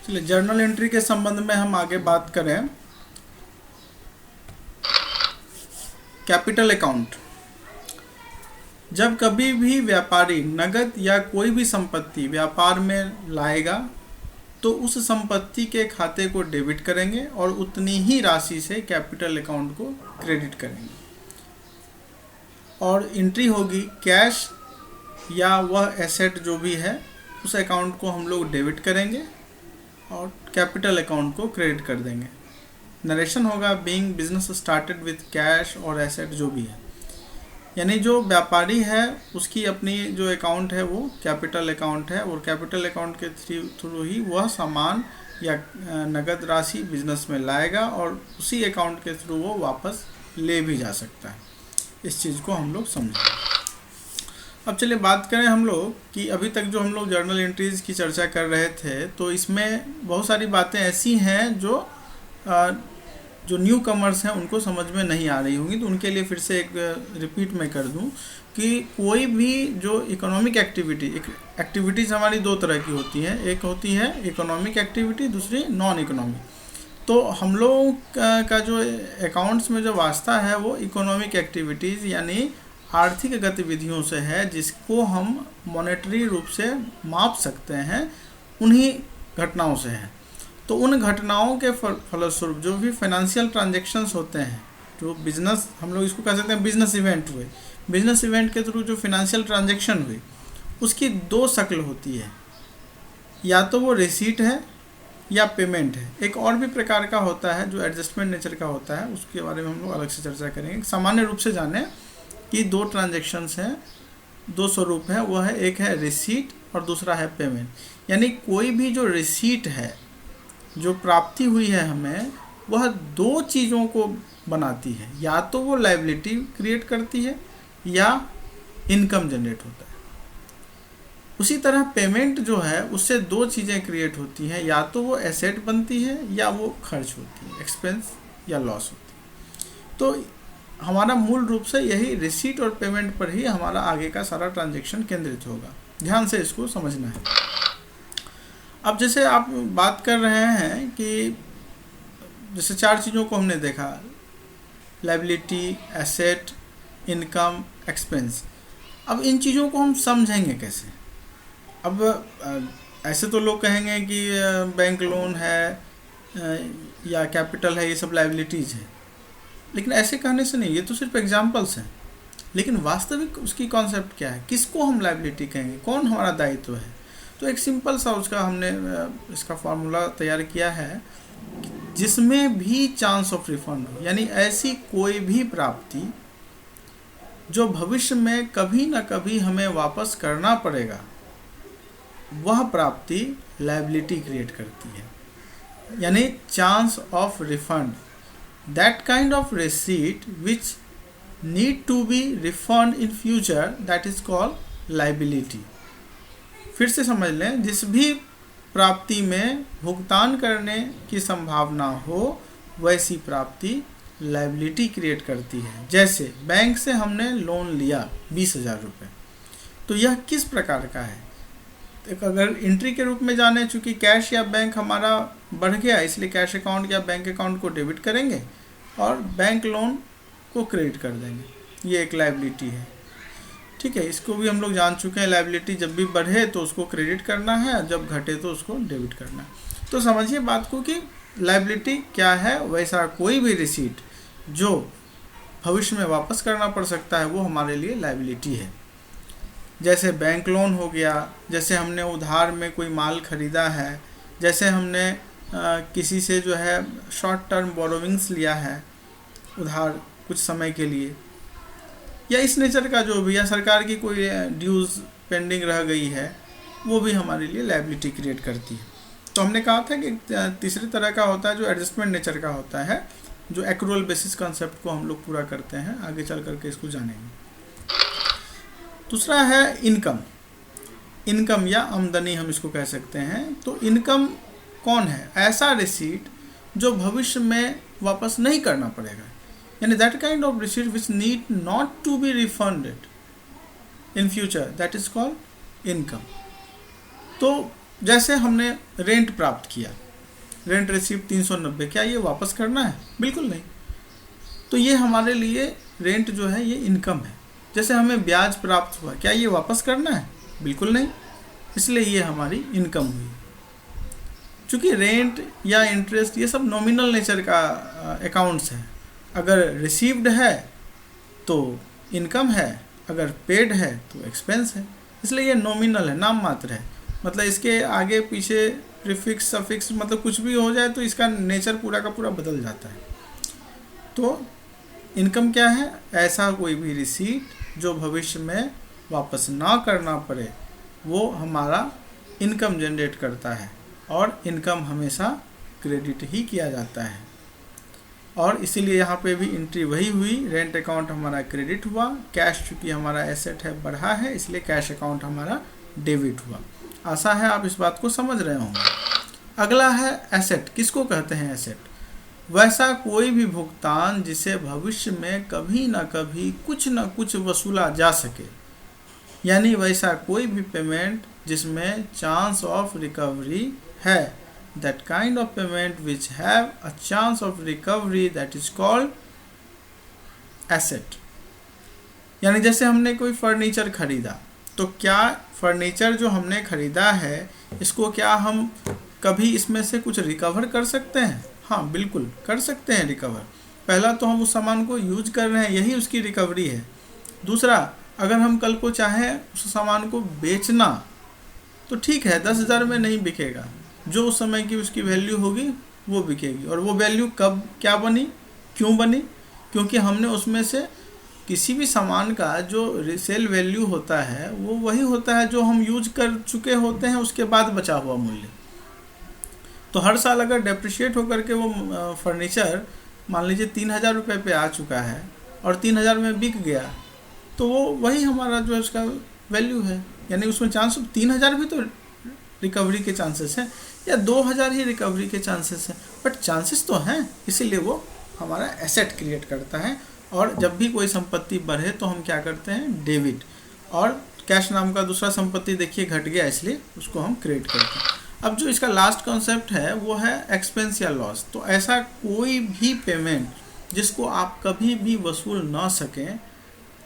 चलिए journal entry के संबंध में हम आगे बात करें। कैपिटल अकाउंट, जब कभी भी व्यापारी नगद या कोई भी संपत्ति व्यापार में लाएगा तो उस संपत्ति के खाते को डेबिट करेंगे और उतनी ही राशि से कैपिटल अकाउंट को क्रेडिट करेंगे। और एंट्री होगी कैश या वह एसेट जो भी है उस अकाउंट को हम लोग डेबिट करेंगे और कैपिटल अकाउंट को क्रेडिट कर देंगे। नरेशन होगा being business started with cash और एसेट जो भी है, यानी जो व्यापारी है उसकी अपनी जो अकाउंट है वो कैपिटल अकाउंट है और कैपिटल अकाउंट के थ्रू ही वह सामान या नगद राशि बिजनेस में लाएगा और उसी अकाउंट के थ्रू वो वापस ले भी जा सकता है। इस चीज़ को हम लोग समझेंगे। अब चलिए बात करें हम लोग कि अभी तक जो हम लोग जर्नल एंट्रीज़ की चर्चा कर रहे थे तो इसमें बहुत सारी बातें ऐसी हैं जो न्यू कमर्स हैं उनको समझ में नहीं आ रही होंगी, तो उनके लिए फिर से एक रिपीट मैं कर दूं कि कोई भी जो इकोनॉमिक एक्टिविटीज़ हमारी दो तरह की होती हैं, एक होती है इकोनॉमिक एक्टिविटी, दूसरी नॉन इकोनॉमिक। तो हम लोग का जो अकाउंट्स में जो वास्ता है वो इकोनॉमिक एक्टिविटीज़ यानी आर्थिक गतिविधियों से है, जिसको हम मॉनेटरी रूप से माप सकते हैं, उन्हीं घटनाओं से है। तो उन घटनाओं के फलस्वरूप जो भी फाइनेंशियल ट्रांजैक्शंस होते हैं, जो बिजनेस हम लोग इसको कह सकते हैं बिजनेस इवेंट हुए, बिजनेस इवेंट के थ्रू जो फाइनेंशियल ट्रांजैक्शन हुई उसकी दो शक्ल होती है, या तो वो रिसीट है या पेमेंट है। एक और भी प्रकार का होता है जो एडजस्टमेंट नेचर का होता है, उसके बारे में हम लोग अलग से चर्चा करेंगे। सामान्य रूप से जाने कि दो ट्रांजैक्शंस हैं, दो स्वरूप है, वह है एक है रिसीट और दूसरा है पेमेंट। यानी कोई भी जो रिसीट है, जो प्राप्ति हुई है हमें, वह दो चीज़ों को बनाती है, या तो वो लायबिलिटी क्रिएट करती है या इनकम जनरेट होता है। उसी तरह पेमेंट जो है उससे दो चीज़ें क्रिएट होती हैं, या तो वो एसेट बनती है या वो खर्च होती है, एक्सपेंस या लॉस होती है। तो हमारा मूल रूप से यही रिसीट और पेमेंट पर ही हमारा आगे का सारा ट्रांजैक्शन केंद्रित होगा। ध्यान से इसको समझना है। अब जैसे आप बात कर रहे हैं कि जैसे चार चीज़ों को हमने देखा, लायबिलिटी, एसेट, इनकम, एक्सपेंस। अब इन चीज़ों को हम समझेंगे कैसे? अब ऐसे तो लोग कहेंगे कि बैंक लोन है या कैपिटल है, ये सब लायबिलिटीज़ है, लेकिन ऐसे कहने से नहीं, ये तो सिर्फ एग्जाम्पल्स हैं। लेकिन वास्तविक उसकी कॉन्सेप्ट क्या है, किसको हम लायबिलिटी कहेंगे, कौन हमारा दायित्व है? तो एक सिंपल सा उसका हमने इसका फार्मूला तैयार किया है, जिसमें भी चांस ऑफ रिफंड हो, यानी ऐसी कोई भी प्राप्ति जो भविष्य में कभी ना कभी हमें वापस करना पड़ेगा, वह प्राप्ति लायबिलिटी क्रिएट करती है, यानी chance of refund. That kind of receipt which need to be refunded in future, that is called liability। फिर से समझ लें, जिस भी प्राप्ति में भुगतान करने की संभावना हो वैसी प्राप्ति लायबिलिटी क्रिएट करती है। जैसे बैंक से हमने लोन लिया 20,000 रुपये, तो यह किस प्रकार का है? अगर एंट्री के रूप में जाने, चूँकि कैश या बैंक हमारा बढ़ गया, इसलिए कैश अकाउंट या बैंक अकाउंट को डेबिट करेंगे और बैंक लोन को क्रेडिट कर देंगे। ये एक लायबिलिटी है, ठीक है। इसको भी हम लोग जान चुके हैं, लायबिलिटी जब भी बढ़े तो उसको क्रेडिट करना है, जब घटे तो उसको डेबिट करना है। तो समझिए बात को कि लायबिलिटी क्या है। वैसा कोई भी रिसीट जो भविष्य में वापस करना पड़ सकता है वो हमारे लिए लायबिलिटी है। जैसे बैंक लोन हो गया, जैसे हमने उधार में कोई माल खरीदा है, जैसे हमने किसी से जो है शॉर्ट टर्म बोरोविंग्स लिया है उधार कुछ समय के लिए, या इस नेचर का जो भी, या सरकार की कोई ड्यूज़ पेंडिंग रह गई है, वो भी हमारे लिए लायबिलिटी क्रिएट करती है। तो हमने कहा था कि तीसरी तरह का होता है जो एडजस्टमेंट नेचर का होता है, जो एक्रूअल बेसिस कॉन्सेप्ट को हम लोग पूरा करते हैं। आगे चल करके इसको जानेंगे। दूसरा है इनकम। इनकम या आमदनी हम इसको कह सकते हैं। तो इनकम कौन है? ऐसा रिसीट जो भविष्य में वापस नहीं करना पड़ेगा, यानी that kind of receipt which need not to be refunded in future, that is called income. तो जैसे हमने रेंट प्राप्त किया, रेंट रिसीव 390, क्या ये वापस करना है? बिल्कुल नहीं। तो ये हमारे लिए रेंट जो है ये इनकम है। जैसे हमें ब्याज प्राप्त हुआ, क्या ये वापस करना है? बिल्कुल नहीं। इसलिए ये हमारी इनकम हुई। चूँकि रेंट या इंटरेस्ट ये सब नॉमिनल नेचर का अकाउंट्स है। अगर रिसीव्ड है तो इनकम है, अगर पेड है तो एक्सपेंस है। इसलिए ये नॉमिनल है, नाम मात्र है। मतलब इसके आगे पीछे प्रीफिक्स सफिक्स मतलब कुछ भी हो जाए तो इसका नेचर पूरा का पूरा बदल जाता है। तो इनकम क्या है? ऐसा कोई भी रिसीट जो भविष्य में वापस ना करना पड़े, वो हमारा इनकम जनरेट करता है। और इनकम हमेशा क्रेडिट ही किया जाता है। और इसीलिए यहाँ पे भी एंट्री वही हुई, रेंट अकाउंट हमारा क्रेडिट हुआ, कैश चूँकि हमारा एसेट है बढ़ा है, इसलिए कैश अकाउंट हमारा डेबिट हुआ। आशा है आप इस बात को समझ रहे होंगे। अगला है एसेट। किसको कहते हैं एसेट? वैसा कोई भी भुगतान जिसे भविष्य में कभी ना कभी कुछ ना कुछ वसूला जा सके, यानी वैसा कोई भी पेमेंट जिसमें चांस ऑफ रिकवरी है। That kind of payment which have a chance of recovery, that is called asset। यानी जैसे हमने कोई फर्नीचर खरीदा, तो क्या फर्नीचर जो हमने खरीदा है इसको क्या हम कभी इसमें से कुछ रिकवर कर सकते हैं? हाँ, बिल्कुल कर सकते हैं रिकवर। पहला तो हम उस सामान को यूज कर रहे हैं, यही उसकी रिकवरी है। दूसरा, अगर हम कल को चाहें उस सामान को बेचना तो ठीक है, 10,000 में नहीं बिकेगा, जो उस समय की उसकी वैल्यू होगी वो बिकेगी। और वो वैल्यू कब क्या बनी, क्यों बनी? क्योंकि हमने उसमें से किसी भी सामान का जो रीसेल वैल्यू होता है वो वही होता है जो हम यूज कर चुके होते हैं उसके बाद बचा हुआ मूल्य। तो हर साल अगर डेप्रिशिएट होकर के वो फर्नीचर मान लीजिए 3,000 रुपये पे आ चुका है और 3,000 में बिक गया, तो वो वही हमारा जो है उसका वैल्यू है। यानी उसमें चांस 3,000 भी तो रिकवरी के चांसेस हैं, या 2,000 ही रिकवरी के चांसेस हैं, बट चांसेस तो हैं। इसीलिए वो हमारा एसेट क्रिएट करता है। और जब भी कोई संपत्ति बढ़े तो हम क्या करते हैं? डेबिट। और कैश नाम का दूसरा संपत्ति देखिए घट गया, इसलिए उसको हम क्रिएट करते हैं। अब जो इसका लास्ट कॉन्सेप्ट है वो है एक्सपेंस या लॉस। तो ऐसा कोई भी पेमेंट जिसको आप कभी भी वसूल ना सकें,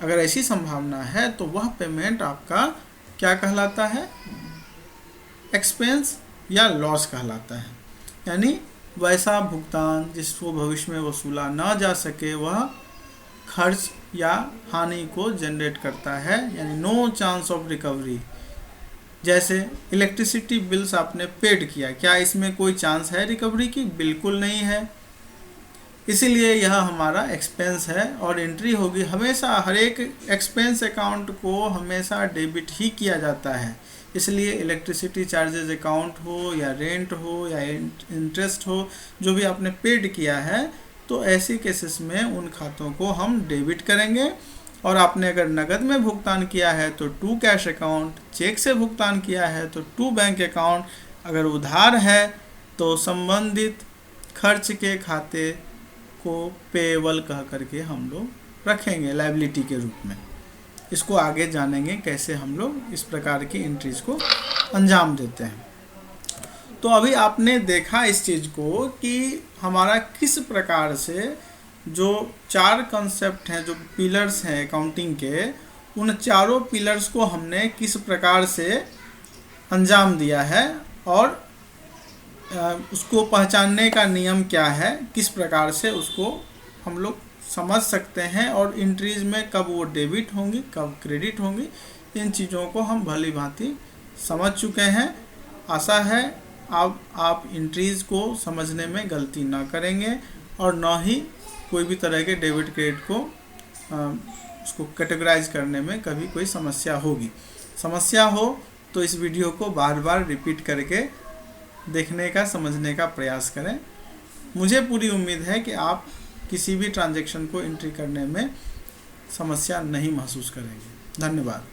अगर ऐसी संभावना है तो वह पेमेंट आपका क्या कहलाता है? एक्सपेंस या लॉस कहलाता है। यानी वैसा भुगतान जिसको भविष्य में वसूला ना जा सके, वह खर्च या हानि को जनरेट करता है, यानी नो चांस ऑफ रिकवरी। जैसे इलेक्ट्रिसिटी बिल्स आपने पेड किया, क्या इसमें कोई चांस है रिकवरी की? बिल्कुल नहीं है। इसीलिए यह हमारा एक्सपेंस है और एंट्री होगी हमेशा। हर एक एक्सपेंस अकाउंट को हमेशा डेबिट ही किया जाता है। इसलिए इलेक्ट्रिसिटी चार्जेस अकाउंट हो या रेंट हो या इंटरेस्ट हो, जो भी आपने पेड किया है, तो ऐसे केसेस में उन खातों को हम डेबिट करेंगे। और आपने अगर नकद में भुगतान किया है तो टू कैश अकाउंट, चेक से भुगतान किया है तो टू बैंक अकाउंट, अगर उधार है तो संबंधित खर्च के खाते को पेएबल कह करके हम लोग रखेंगे लायबिलिटी के रूप में। इसको आगे जानेंगे कैसे हम लोग इस प्रकार की एंट्रीज को अंजाम देते हैं। तो अभी आपने देखा इस चीज़ को कि हमारा किस प्रकार से जो 4 कॉन्सेप्ट हैं, जो पिलर्स हैं अकाउंटिंग के, उन चारों पिलर्स को हमने किस प्रकार से अंजाम दिया है और उसको पहचानने का नियम क्या है, किस प्रकार से उसको हम लोग समझ सकते हैं और एंट्रीज में कब वो डेबिट होंगी कब क्रेडिट होंगी, इन चीज़ों को हम भली भांति समझ चुके हैं। आशा है आप एंट्रीज को समझने में गलती ना करेंगे और ना ही कोई भी तरह के डेबिट क्रेडिट को उसको कैटेगराइज करने में कभी कोई समस्या होगी। समस्या हो तो इस वीडियो को बार बार रिपीट करके देखने का, समझने का प्रयास करें। मुझे पूरी उम्मीद है कि आप किसी भी ट्रांजैक्शन को एंट्री करने में समस्या नहीं महसूस करेंगे। धन्यवाद।